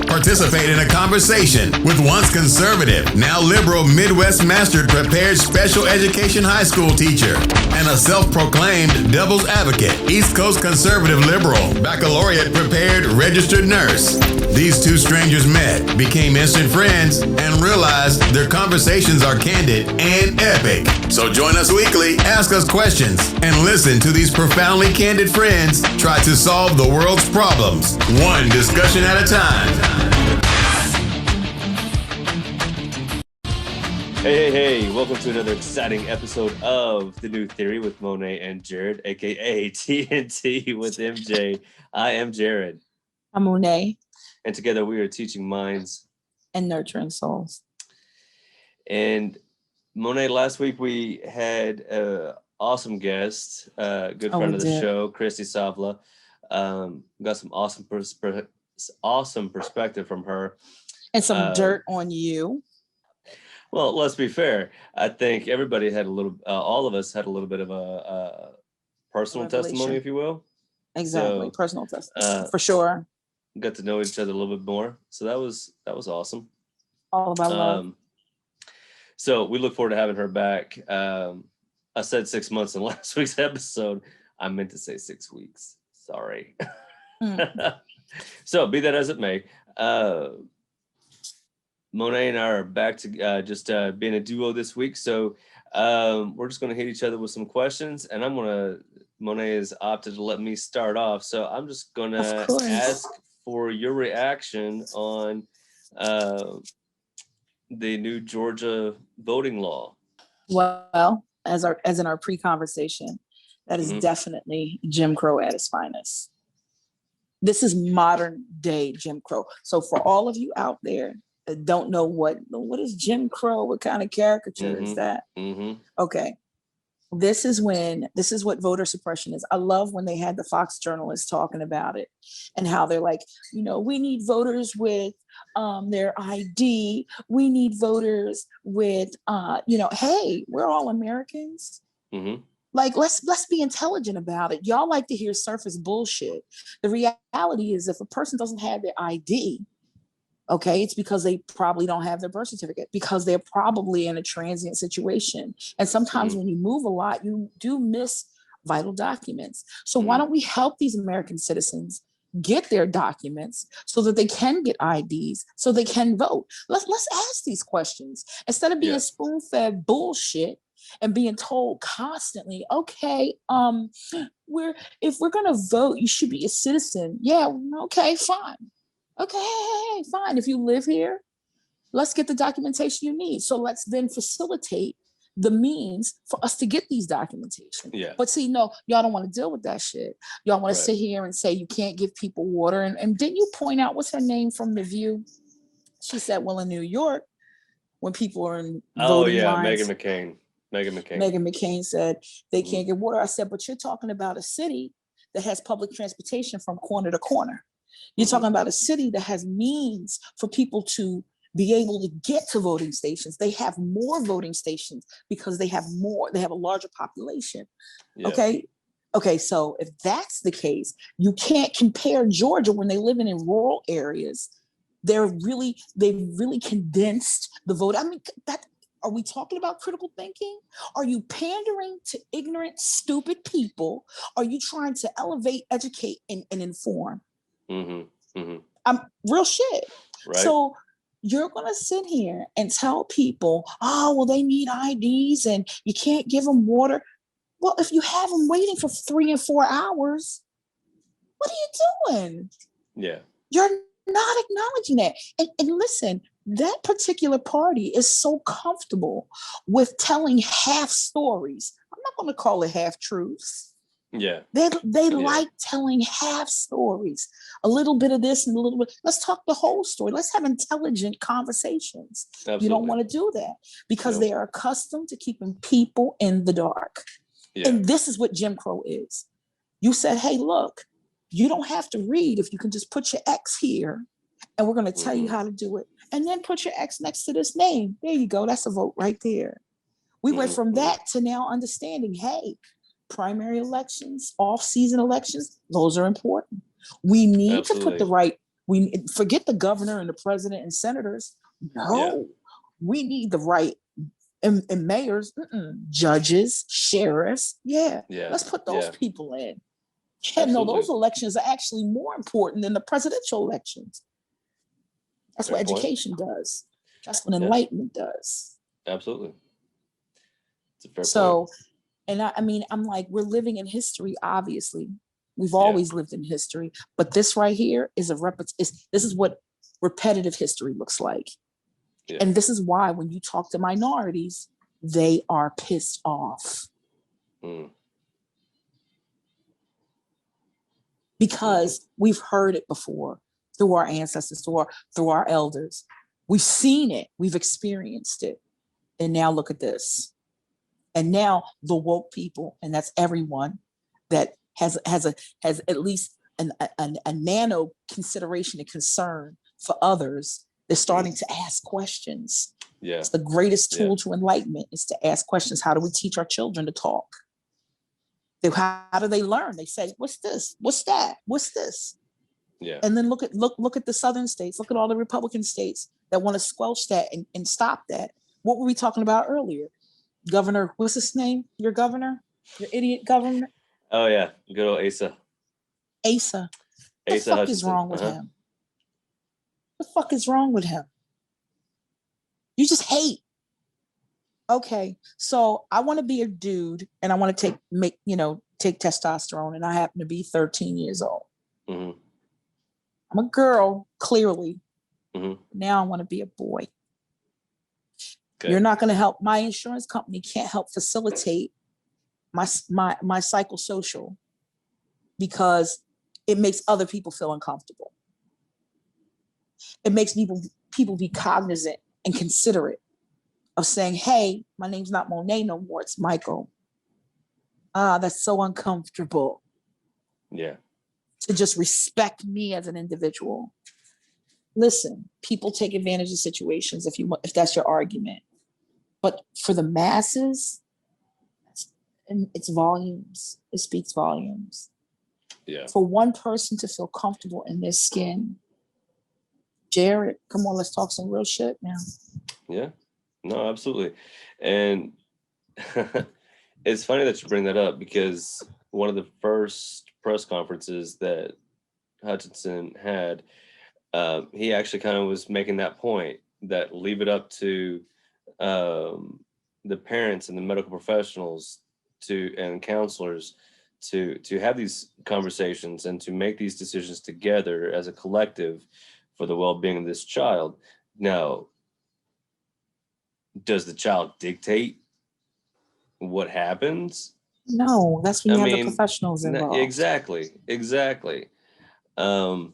Participate in a conversation with once conservative, now liberal Midwest mastered prepared special education high school teacher and a self-proclaimed devil's advocate, East Coast conservative liberal, baccalaureate prepared registered nurse. These two strangers met, became instant friends, and realized their conversations are candid and epic. So join us weekly, ask us questions, and listen to these profoundly candid friends try to solve the world's problems, one discussion at a time. Hey, welcome to another exciting episode of The New Theory with Monet and Jared, aka TNT with MJ. I am Jared. I'm Monet. And together we are teaching minds and nurturing souls. And Monet, last week we had an awesome guest, good friend of the show, Christy Savla. Got some awesome perspective from her. And some dirt on you. Well, let's be fair. I think everybody had all of us had a little bit of a personal testimony, if you will. Exactly, so, personal testimony, for sure. Got to know each other a little bit more. So that was awesome. All about love. So we look forward to having her back. I said 6 months in last week's episode. I meant to say 6 weeks. Sorry. So be that as it may. Monet and I are back to just being a duo this week. So we're just going to hit each other with some questions. And Monet has opted to let me start off. So I'm just going to ask for your reaction on the new Georgia voting law. Well, as in our pre-conversation, that is definitely Jim Crow at its finest. This is modern day Jim Crow. So for all of you out there that don't know what is Jim Crow, what kind of caricature is that? Okay. This is what voter suppression is. I love when they had the Fox journalists talking about it and how they're like, we need voters with their ID. We need voters with, hey, we're all Americans. Like, let's be intelligent about it. Y'all like to hear surface bullshit. The reality is if a person doesn't have their ID, okay, it's because they probably don't have their birth certificate, because they're probably in a transient situation. And sometimes when you move a lot, you do miss vital documents. So why don't we help these American citizens get their documents so that they can get IDs, so they can vote? Let's ask these questions instead of being spoon-fed bullshit and being told constantly, okay, if we're gonna vote, you should be a citizen. Yeah, okay, fine. Okay, hey, fine. If you live here, let's get the documentation you need. So let's then facilitate the means for us to get these documentation. Yeah. But see, no, y'all don't want to deal with that shit. Y'all want to sit here and say you can't give people water. And didn't you point out, what's her name from The View? She said, well, in New York, when people are in voting lines, Meghan McCain said they can't get water. I said, but you're talking about a city that has public transportation from corner to corner. You're talking about a city that has means for people to be able to get to voting stations. They have more voting stations because they have a larger population. Yeah. Okay. So if that's the case, you can't compare Georgia when they live in rural areas. They've really condensed the vote. I mean, are we talking about critical thinking? Are you pandering to ignorant, stupid people? Are you trying to elevate, educate, and inform? I'm real shit. Right. So you're going to sit here and tell people, oh, well, they need IDs and you can't give them water. Well, if you have them waiting for 3 and 4 hours, what are you doing? Yeah. You're not acknowledging that. And listen, that particular party is so comfortable with telling half stories. I'm not going to call it half truths. Yeah. They like telling half stories, a little bit of this and a little bit. Let's talk the whole story. Let's have intelligent conversations. Absolutely. You don't want to do that because they are accustomed to keeping people in the dark. Yeah. And this is what Jim Crow is. You said, hey, look, you don't have to read if you can just put your X here and we're going to tell you how to do it. And then put your X next to this name. There you go. That's a vote right there. We went from that to now understanding, hey, primary elections, off-season elections, those are important. We need to put the right We forget the governor and the president and senators. No, we need the right and mayors, judges, sheriffs. Let's put those people in. No, those elections are actually more important than the presidential elections. That's what education does. That's what enlightenment does. Absolutely. It's a fair point. And I mean, I'm like, we're living in history, obviously. We've always lived in history, but this right here is this is what repetitive history looks like. Yeah. And this is why when you talk to minorities, they are pissed off. Because we've heard it before through our ancestors, through our elders. We've seen it, we've experienced it. And now look at this. And now the woke people, and that's everyone that has at least a nano consideration and concern for others, they're starting to ask questions. Yeah. It's the greatest tool to enlightenment is to ask questions. How do we teach our children to talk? How do they learn? They say, what's this? What's that? What's this? Yeah. And then look at the southern states. Look at all the Republican states that want to squelch that and stop that. What were we talking about earlier? Governor, what's his name? Your governor? Your idiot governor? Oh, yeah. Good old Asa. What the fuck is wrong with him? What the fuck is wrong with him? You just hate. Okay, so I want to be a dude and I want to take testosterone, and I happen to be 13 years old. Mm-hmm. I'm a girl, clearly. Mm-hmm. Now I want to be a boy. Okay. You're not going to help. My insurance company can't help facilitate my psychosocial because it makes other people feel uncomfortable. It makes people be cognizant and considerate of saying, hey, my name's not Monet no more, it's Michael. That's so uncomfortable. Yeah. To just respect me as an individual. Listen, people take advantage of situations if that's your argument. But for the masses, it's volumes. It speaks volumes. Yeah. For one person to feel comfortable in their skin. Jared, come on, let's talk some real shit now. Yeah. No, absolutely. And it's funny that you bring that up because one of the first press conferences that Hutchinson had, he actually kind of was making that point that leave it up to the parents and the medical professionals and counselors to have these conversations and to make these decisions together as a collective for the well-being of this child. Now, does the child dictate what happens? No, that's when you have the professionals involved. Exactly. And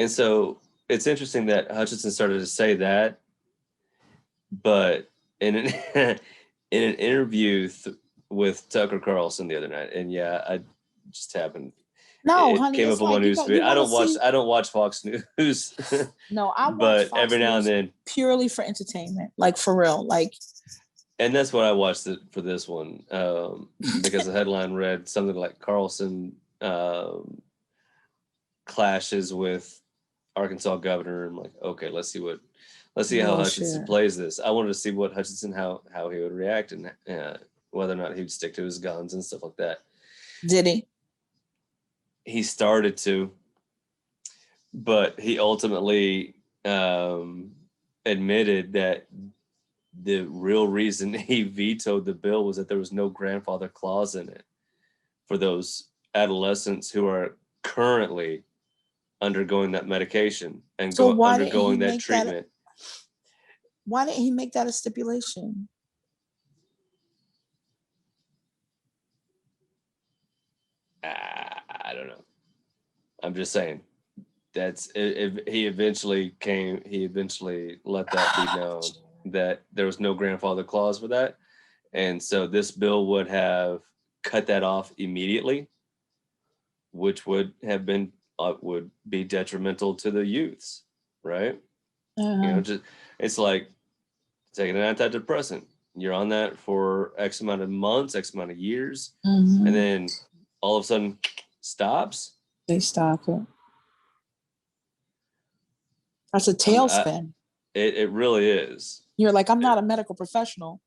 so it's interesting that Hutchinson started to say that, but in an interview with Tucker Carlson the other night, and I just happened. No, honey, came up on my news feed. I don't watch Fox News. No, I watch but Fox every now News and then purely for entertainment, like for real, like. And that's what I watched for this one because the headline read something like Carlson clashes with Arkansas governor. I'm like, okay, let's see how Hutchinson plays this. I wanted to see what Hutchinson how he would react and whether or not he would stick to his guns and stuff like that. Did he? He started to, but he ultimately admitted that the real reason he vetoed the bill was that there was no grandfather clause in it for those adolescents who are currently undergoing that medication and undergoing that treatment. Why didn't he make that a stipulation? I don't know. I'm just saying. He eventually let that be known that there was no grandfather clause for that. And so this bill would have cut that off immediately, which would be detrimental to the youths, right? It's like taking an antidepressant. You're on that for X amount of months, X amount of years, and then all of a sudden stops. They stop it. That's a tailspin. It really is. You're like, I'm not a medical professional,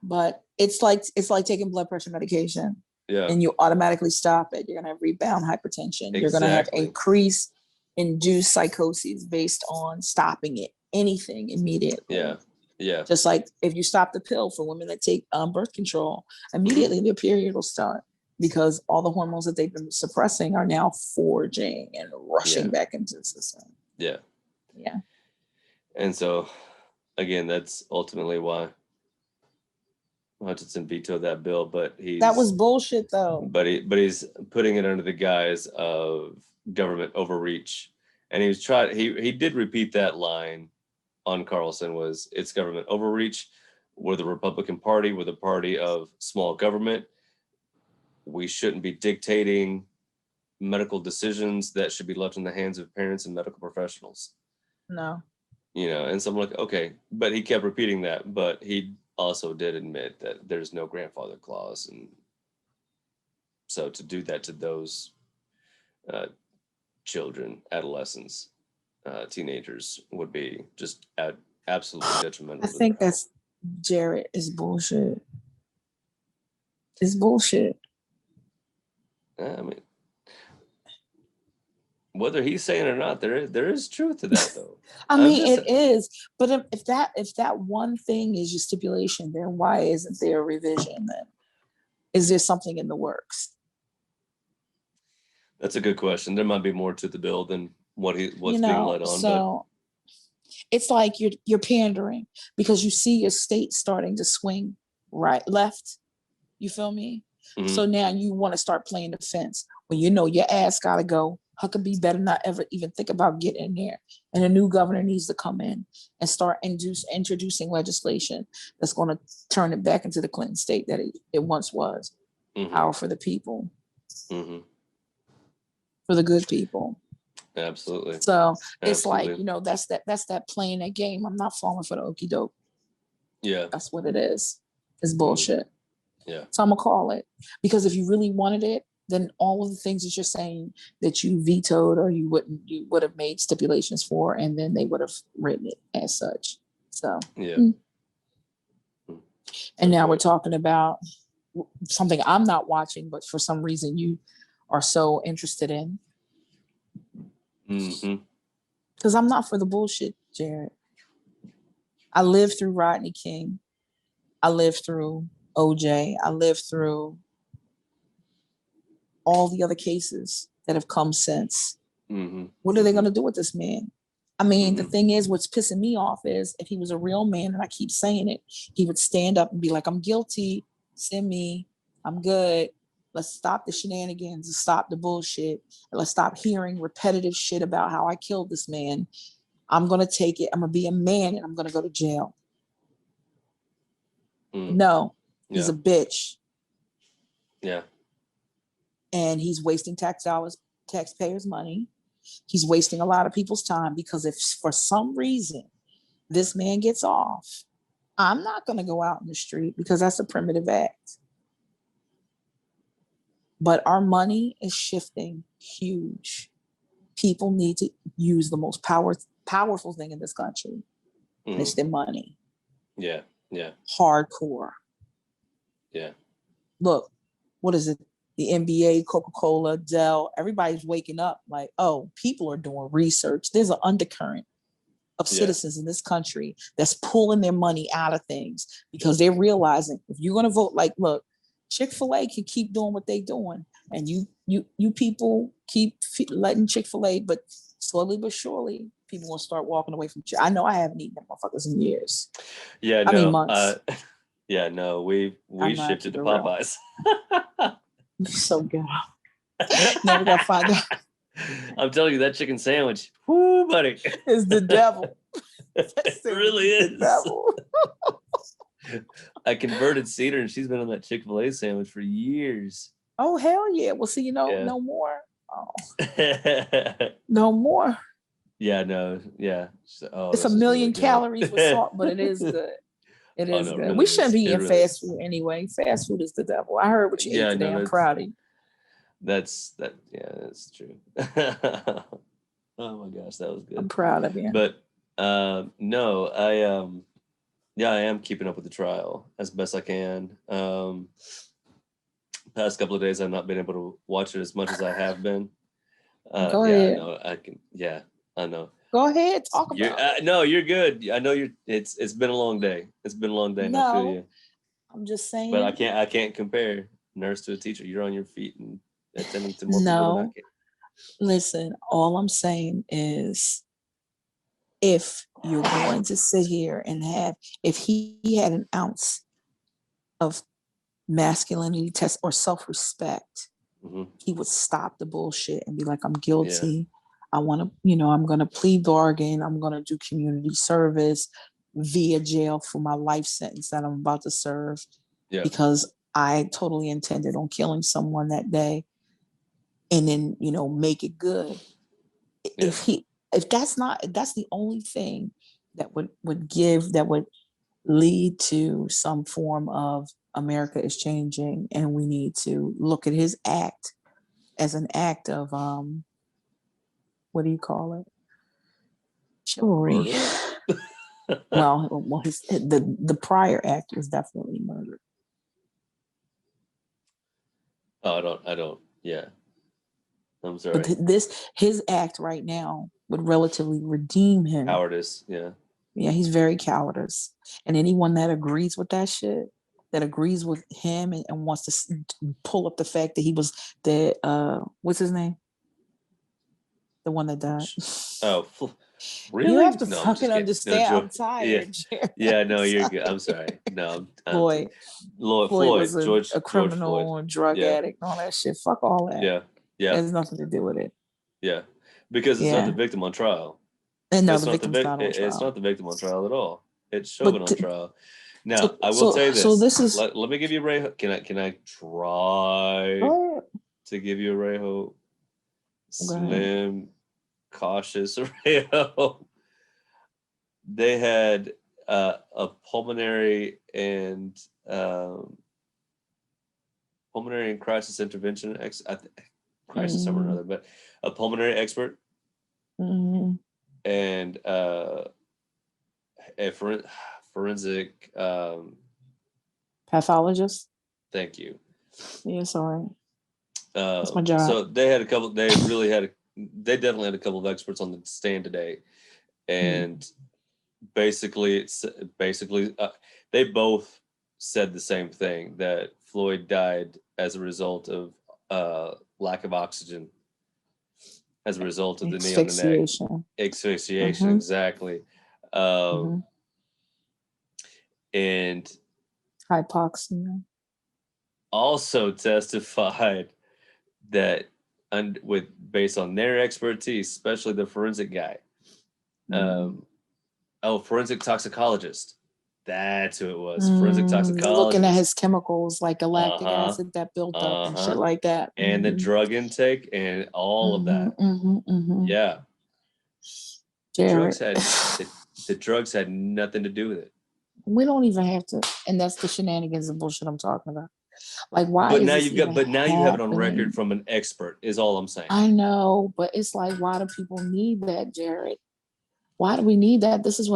but it's like taking blood pressure medication. Yeah. And you automatically stop it. You're gonna have rebound hypertension. Exactly. You're gonna have increased induced psychoses based on stopping it. Anything immediately. Yeah. Yeah. Just like if you stop the pill for women that take birth control, immediately their period will start because all the hormones that they've been suppressing are now forging and rushing back into the system. Yeah. Yeah. And so, again, that's ultimately why Hutchinson vetoed that bill, but that was bullshit though. But he's putting it under the guise of government overreach, and he did repeat that line on Carlson was it's government overreach. We're the Republican Party. We're the party of small government. We shouldn't be dictating medical decisions that should be left in the hands of parents and medical professionals. No. And so I'm like, okay, but he kept repeating that, but he also did admit that there's no grandfather clause. And so to do that to those children, adolescents, teenagers would be just absolutely detrimental. I think that's Jared is bullshit. It's bullshit. I mean, whether he's saying it or not, there is truth to that, though. It is. But if that one thing is your stipulation, then why isn't there a revision? Then is there something in the works? That's a good question. There might be more to the bill than what's being led on. So it's like you're pandering because you see your state starting to swing left. You feel me? Mm-hmm. So now you want to start playing the fence when you know your ass gotta go. Huckabee better not ever even think about getting in there. And a new governor needs to come in and start introducing legislation that's going to turn it back into the Clinton state that it once was. Mm-hmm. Power for the people. Mm-hmm. For the good people. Absolutely. So it's like, that's that playing that game. I'm not falling for the okie doke. Yeah. That's what it is. It's bullshit. Yeah. So I'm going to call it. Because if you really wanted it, then all of the things that you're saying that you vetoed or you would have made stipulations for, and then they would have written it as such. So yeah. And now we're talking about something I'm not watching, but for some reason you are so interested in. Because I'm not for the bullshit, Jared. I lived through Rodney King. I lived through OJ. I lived through all the other cases that have come since. Mm-hmm. What are they going to do with this man? I mean, the thing is, what's pissing me off is if he was a real man, and I keep saying it, he would stand up and be like, I'm guilty, send me, I'm good. Let's stop the shenanigans and stop the bullshit. Let's stop hearing repetitive shit about how I killed this man. I'm going to take it. I'm going to be a man and I'm going to go to jail. No, he's a bitch. Yeah. And he's wasting taxpayers' money. He's wasting a lot of people's time because if for some reason this man gets off, I'm not going to go out in the street because that's a primitive act. But our money is shifting huge. People need to use the most powerful thing in this country. And it's their money. Yeah, yeah. Hardcore. Yeah. Look, what is it? The NBA, Coca-Cola, Dell, everybody's waking up like, oh, people are doing research. There's an undercurrent of citizens in this country that's pulling their money out of things because they're realizing if you're going to vote, like, look, Chick-fil-A can keep doing what they're doing. And you people keep letting Chick-fil-A, but slowly but surely, people will start walking away from I know I haven't eaten them motherfuckers in years. Yeah, I mean, months. We shifted to Popeyes. You're so good. Now we gotta find out. I'm telling you, that chicken sandwich, whoo, buddy, is the devil. It really is. The devil. I converted Cedar, and she's been on that Chick-fil-A sandwich for years. Oh hell yeah! Well, see, no more. Oh, no more. Yeah, no, yeah. It's a million calories with salt, but it is good. It is good. Really we shouldn't be eating fast food anyway. Fast food is the devil. I heard what you ate today. I'm proud of you. That's true. Oh my gosh, that was good. I'm proud of you. But no, I am keeping up with the trial as best I can. Past couple of days, I've not been able to watch it as much as I have been. Go yeah, ahead. I know. I can. Yeah, I know. Go ahead, talk about it. No, you're good. I know you're. It's been a long day. It's been a long day. And I feel you. I'm just saying. But I can't compare nurse to a teacher. You're on your feet and attending to more people than I can. Listen, all I'm saying is, if you're going to sit here and if he had an ounce of masculinity test or self-respect, he would stop the bullshit and be like, I'm guilty. Yeah. I want to, I'm going to plead bargain. I'm going to do community service via jail for my life sentence that I'm about to serve. Yeah. Because I totally intended on killing someone that day, and then, make it good. Yeah. If that's the only thing that would lead to some form of America is changing, and we need to look at his act as an act of what do you call it? Chivalry. well, the prior act was definitely murder. Oh, I don't. Yeah, I'm sorry. But his act right now would relatively redeem him. Cowardice. Yeah. Yeah, he's very cowardice, and anyone that agrees with that shit, that agrees with him and wants to pull up the fact that he was the what's his name? The one that died. Oh, really? You have to fucking understand. No, I'm tired. Yeah, no, you're good. I'm sorry. No, Floyd was a criminal and drug addict and all that shit. Fuck all that. Yeah. It has nothing to do with it. Yeah, because it's not the victim on trial. And no, the victim's not on trial. It's not the victim on trial at all. It's Chauvin on trial. Now, I will say this. So this is. Let me give you a Ray. Can I try to give you a Ray Hope? Slim, cautious Ray Hope. They had a pulmonary and crisis intervention crisis somewhere or another, but a pulmonary expert and a forensic pathologist. Thank you. Yeah, sorry. That's my job. So they had a couple. They definitely had a couple of experts on the stand today, and basically, they both said the same thing, that Floyd died as a result of lack of oxygen, as a result of the knee on the neck. Asphyxiation, exactly. And hypoxia. Also testified that, based on their expertise, especially the forensic guy, forensic toxicologist. That's who it was. Forensic toxicologist. Looking at his chemicals, like lactic acid that built up and shit like that. And the drug intake and all of that. Yeah. The drugs had nothing to do with it. We don't even have to, and that's the shenanigans and bullshit I'm talking about. Like, why? But now you have it on record from an expert, is all I'm saying. I know, but it's like, why do people need that, Jared? Why do we need that? This is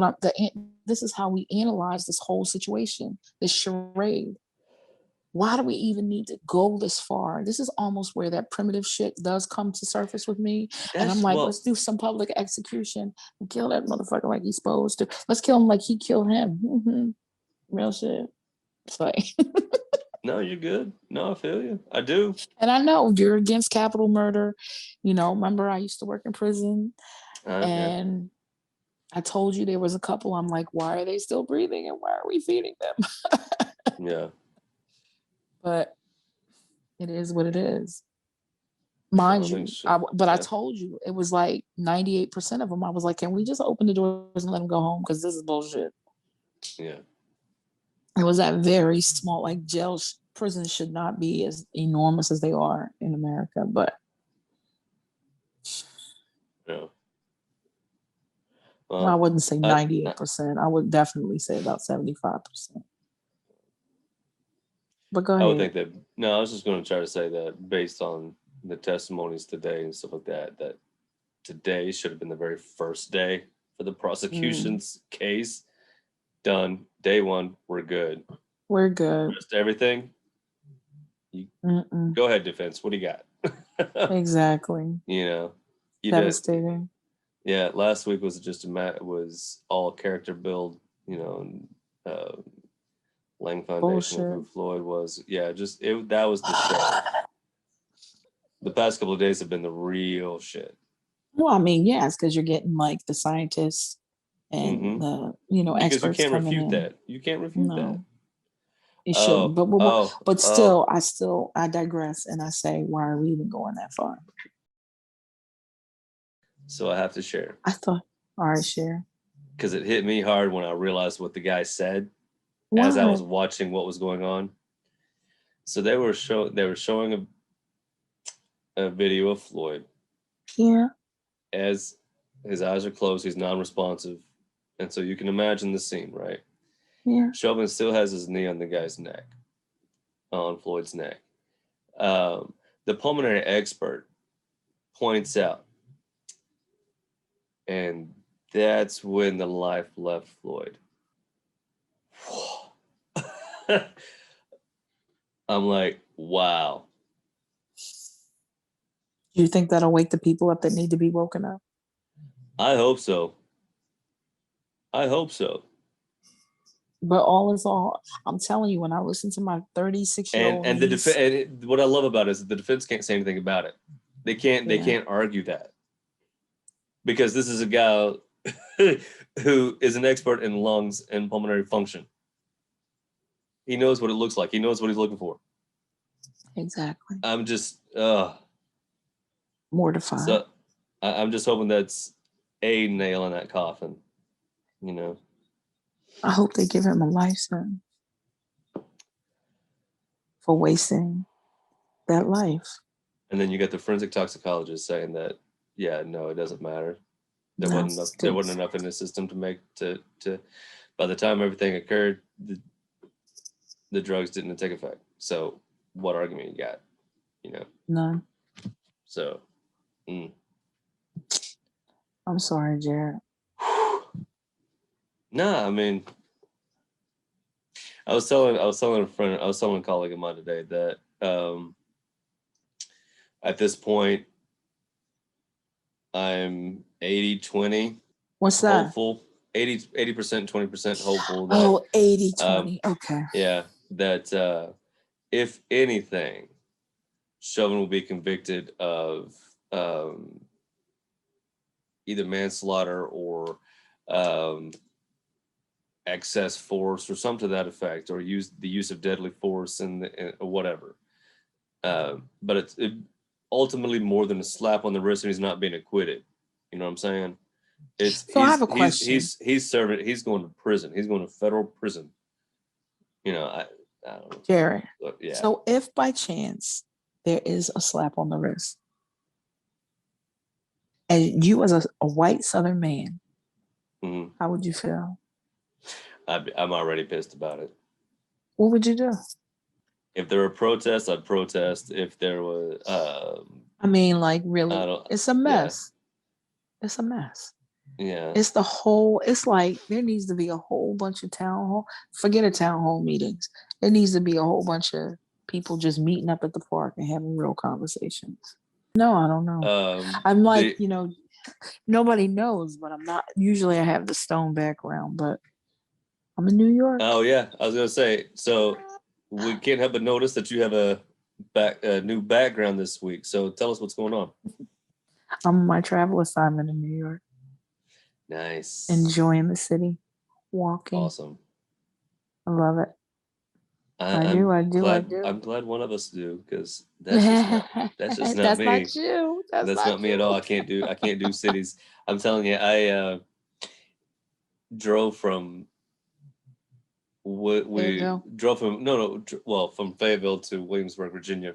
this is how we analyze this whole situation, this charade. Why do we even need to go this far? This is almost where that primitive shit does come to surface with me. And I'm like, let's do some public execution and kill that motherfucker like he's supposed to. Let's kill him like he killed him. Real shit. It's like... No, you're good. No, I feel you. I do. And I know you're against capital murder. Remember I used to work in prison, and I told you there was a couple. I'm like, why are they still breathing and why are we feeding them? Yeah. But it is what it is. Mind you, I told you it was like 98% of them. I was like, can we just open the doors and let them go home? Because this is bullshit. Yeah. It was that very small, like prisons should not be as enormous as they are in America, but. Yeah. Well, I wouldn't say 98%. I would definitely say about 75%. But go ahead. I would think that. No, I was just going to try to say that based on the testimonies today and stuff like that, that today should have been the very first day for the prosecution's case. Done. Day one, we're good. We're good. Just everything. Go ahead, defense. What do you got? Exactly. You know, devastating. Yeah, last week was just was all character build. You know, and laying foundation of who Floyd was. Yeah, that was the show. The past couple of days have been the real shit. Well, I mean, yes, because you're getting like the scientists and the because experts. You can't coming refute in. that. You can't refute that. You shouldn't. But still, I digress and I say, why are we even going that far? So I have to share. All right, share. Because it hit me hard when I realized what the guy said as I was watching what was going on. So they were showing a video of Floyd. Yeah. As his eyes are closed, he's non-responsive. And so you can imagine the scene, right? Yeah. Chauvin still has his knee on the guy's neck, on Floyd's neck. The pulmonary expert points out, and that's when the life left Floyd. I'm like, wow. Do you think that'll wake the people up that need to be woken up? I hope so. But all is all. I'm telling you, when I listen to my 36-year-old and what I love about it is the defense can't say anything about it. They can't argue that, because this is a guy who is an expert in lungs and pulmonary function. He knows what it looks like. He knows what he's looking for. Exactly. I'm just mortified. So I'm just hoping that's a nail in that coffin. You know. I hope they give him a life sentence for wasting that life. And then you got the forensic toxicologist saying that, yeah, no, it doesn't matter. There wasn't enough in the system to make to by the time everything occurred, the drugs didn't take effect. So what argument you got? You know? None. So I'm sorry, Jared. Nah, I mean, I was telling a colleague of mine today that at this point I'm 80-20. What's that? Hopeful. 80%, 20% hopeful. That, 80-20. Okay. Yeah, that if anything, Chauvin will be convicted of either manslaughter or excess force or something to that effect, or the use of deadly force and whatever. But it's ultimately more than a slap on the wrist, and he's not being acquitted. You know what I'm saying? I have a question. He's serving. He's going to prison. He's going to federal prison. You know, I don't know. Jared. Yeah. So if by chance there is a slap on the wrist, and you as a white Southern man, how would you feel? I'm already pissed about it. What would you do? If there were protests, I'd protest. If there was, I mean, like, really, it's a mess. Yeah. It's a mess. Yeah. It's like there needs to be a whole bunch of forget a town hall meetings. There needs to be a whole bunch of people just meeting up at the park and having real conversations. No, I don't know. I'm like, nobody knows, but I'm not. Usually I have the Stone background, but I'm in New York. Oh, yeah. I was going to say, so we can't help but notice that you have a new background this week. So tell us what's going on. I'm on my travel assignment in New York. Nice. Enjoying the city. Walking. Awesome. I love it. I do. I'm glad one of us do, because that's just not me. Not you. That's not me at all. I can't do cities. I'm telling you, I drove from from Fayetteville to Williamsburg, Virginia,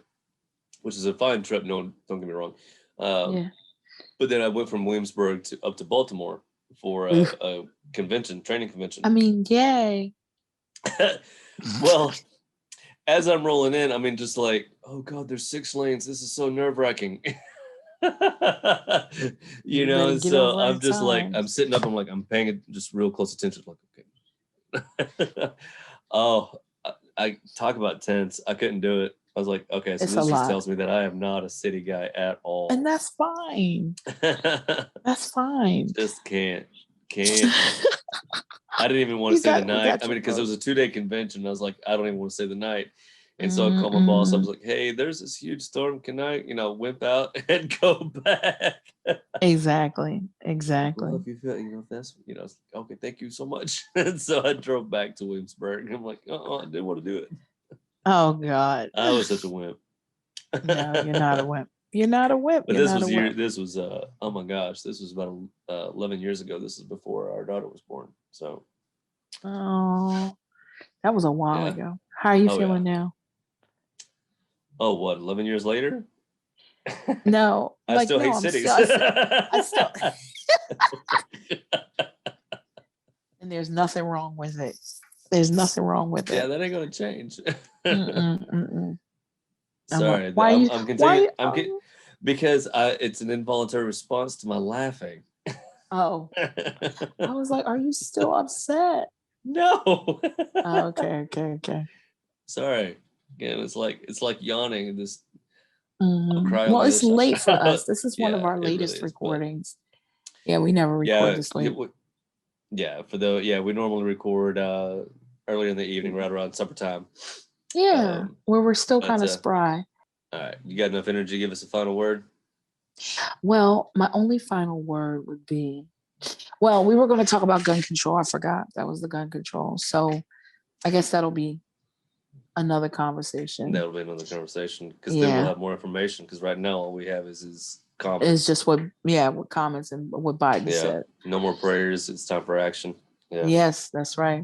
which is a fine trip. No, don't get me wrong. But then I went from Williamsburg up to Baltimore for a training convention. I mean, yay. Well, as I'm rolling in, I mean, just like, oh God, there's 6 lanes. This is so nerve-wracking. You know, and so I'm just like, I'm sitting up, I'm like, I'm paying just real close attention. Like, okay. Oh, I talk about tense. I couldn't do it. I was like, okay, so this just tells me that I am not a city guy at all. And that's fine. That's fine. Just can't. I didn't even want to say the night. I mean, because it was a 2-day convention. I was like, I don't even want to say the night. And so I called my boss. I was like, hey, there's this huge storm. Can I, wimp out and go back? Exactly. Well, if you feel, if that's, okay, thank you so much. And so I drove back to Williamsburg. And I'm like, I didn't want to do it. Oh, God. I was such a wimp. No, you're not a wimp. You're not a wimp. But this was oh my gosh, this was about 11 years ago. This is before our daughter was born. So. Oh, that was a while ago. How are you feeling now? Oh, what? 11 years later? No, I still hate cities. I still. And there's nothing wrong with it. There's nothing wrong with it. Yeah, that ain't gonna change. Mm-mm. Sorry, I'm continuing. Because it's an involuntary response to my laughing. Oh, I was like, are you still upset? No. Oh, okay. Sorry. Again, it's like yawning and this. Well, it's late for us. This is one of our latest recordings. Yeah, we never record this late. We normally record early in the evening, right around supper time. Yeah, where we're still kind of spry. All right, you got enough energy to give us a final word? Well, my only final word would be, we were going to talk about gun control. I forgot that was the gun control. So I guess that'll be another conversation. That'll be another conversation because then we'll have more information. Because right now all we have is comments. It's just what comments and what Biden said. No more prayers. It's time for action. Yeah. Yes, that's right.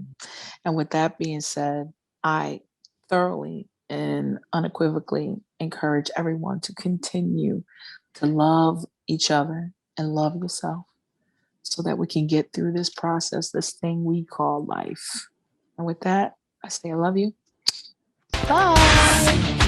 And with that being said, I thoroughly and unequivocally encourage everyone to continue to love each other and love yourself so that we can get through this process, this thing we call life. And with that, I say I love you. Bye.